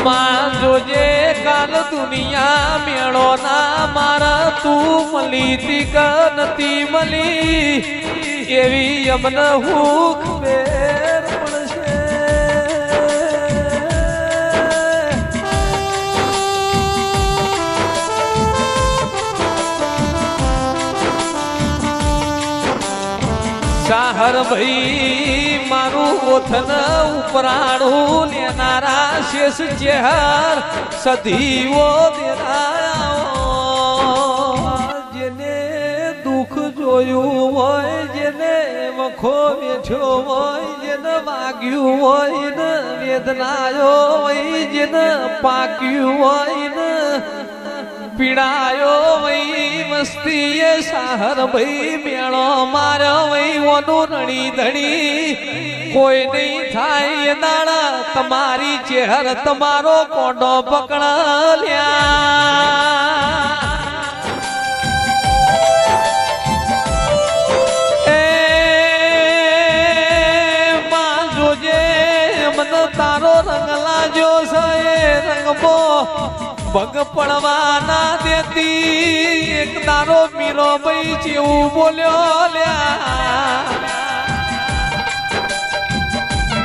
માં જોજે કાલ દુનિયા મેળો ના મારા તું મળી તી કે નથી મળી એવી અમને હું ખબર પડશે. સાહર ભાઈ મારું ઓથન ઉપરાણું લેનારા શેષ ચેહર સદીઓ દેરાયા. જેને દુઃખ જોયું હોય, જેને વખો વેઠ્યો હોય, જેને વાગ્યું હોય ને વેદનાયો હોય, જેને પાક્યું હોય ને પીડાયો વઈ મસ્તી સાહર ભાઈ મેળો માર્યો વઈ ઓનું રણી ધણી કોઈ નહીં થાય દાડા તમારી ચહેર તમારો કોડો પકડાલ્યા. માં જોજે મને તારો રંગ લાગ્યો છે રંગબો પગ પડવા ના દેતી એક તારો મીરો ભાઈ જેવું બોલ્યો લ્યા.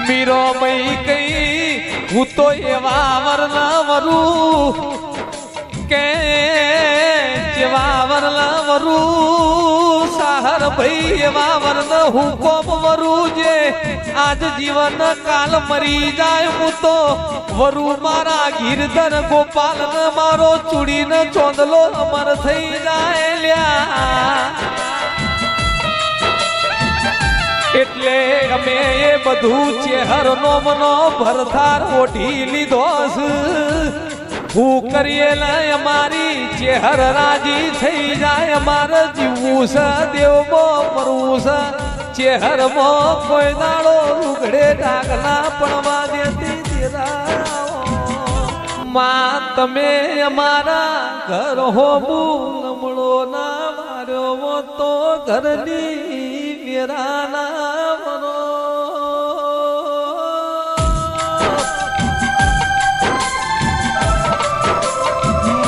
મીરો ભાઈ કઈ હું તો એવા વરના વરું કે જેવા વરના વરું સાહર ભાઈ એવા વરન હું કોમ વરું જે આજ જીવન કાલ મરી જાય હું તો વરુ મારા ગીરધર ગોપાલ ને મારો ચૂડી ને ચોંદલો અમર થઈ જાય લ્યા. એટલે અમે એ બધું ચેહર નો મનો ભરથાર ઓઢી લીધો હું કરીએ ને અમારી ચેહર રાજી થઈ જાય. અમારે જીવવું છે દેવમો મરવું છે ચેહર મો કોઈ દાડો ઉઘડે ડાગલા પડવા દેતી. માં તમે અમારા ઘર હોવું નમળો ના માર્યો તો ઘરની વેરા ના મનો.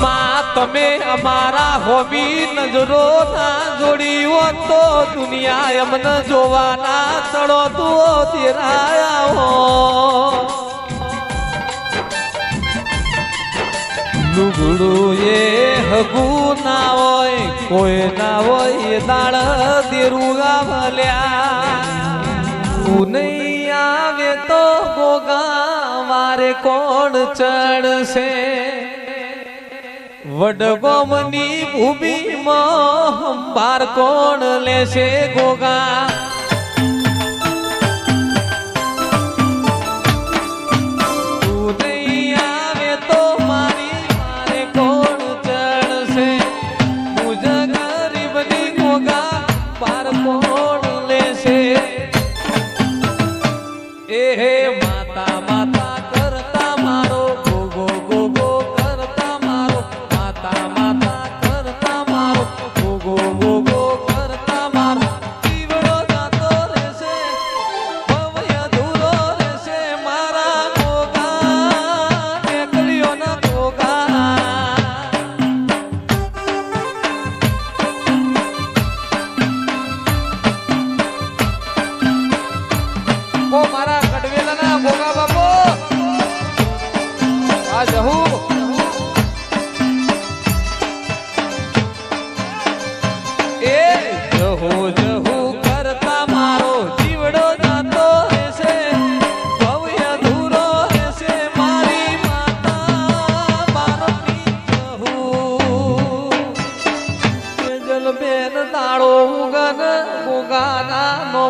માં તમે અમારા હોવી નજરો ના જોડી હો તો દુનિયા એમને જોવાના તળો તું તેરાયા હો. લુગડું એ હગું ના હોય કોઈ ના હોય દાળ દેરું ગાવલ્યા. તું નહીં આવે તો ગોગા મારે કોણ ચડશે. વડગોમની ભૂમિમાં હંભાર કોણ લેશે ગોગા.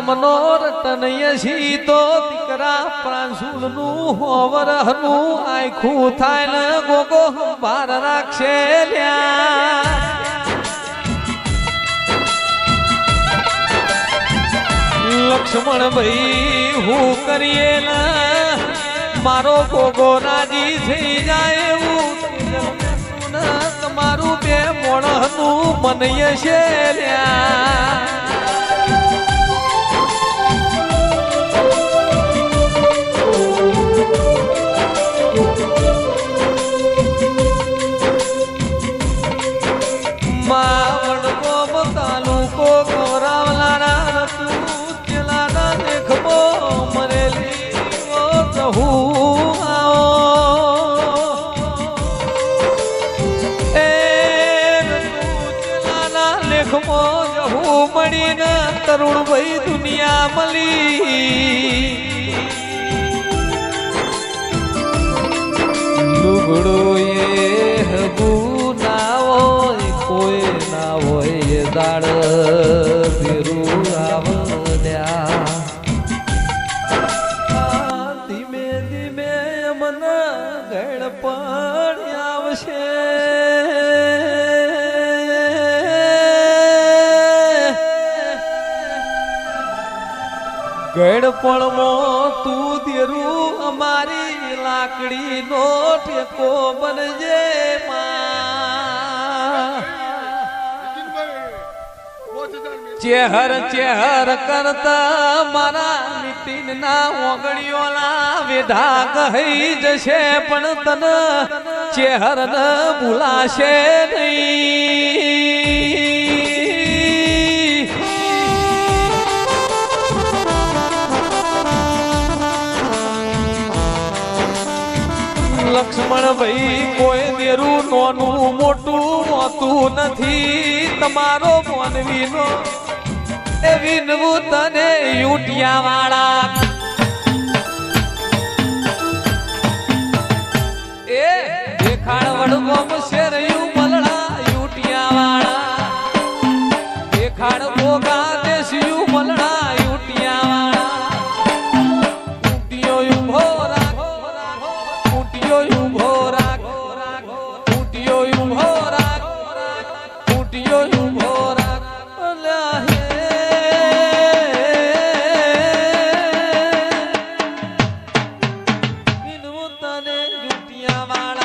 મનોરટનયસી તો દીકરા પ્રાંશુલ નું હોવરહનું આખું થાય ને ગોગો ભાર રાખશે લ્યા. લક્ષ્મણ ભાઈ હું કરીએ ને મારો ગોગો રાજી થઈ જાય એવું તમારું બે મોણનું મનય છે લ્યા. વહી દુનિયા મળી લુગડો એ હગું ના હોય કોઈ ના હોય એ દાડ ફેરું આવડ્યા ધીમે ધીમે મને ગળપણ આવશે ગળપણમાં તું દેરું અમારી લાકડી નો ટેકો બનજે ચેહર ચેહર કરતા મારા નીતિન ના ઓગણીઓના વેધા કહી જશે પણ તન ચેહર ન ભૂલાશે નહીં લક્ષ્મણ ભાઈ કોઈ દેરું નોનું મોટું હોતું નથી તમારો મોનવીનો એ વિનવું તને યુટિયા વાળા એ દેખાડ વડગોમ શેરયું મલડા યુટિયા વાળા દેખાડ ભોગા દેશિયું મલડા યુટિયા વાળા ઊંટિયો ઉભો રાખ ઊંટિયો ઉભો રાખ ઊંટિયો ઉભો રાખ ઊંટિયો ઉભો રાખ અલ્યા હે વિનવું તને યુટિયા વાળા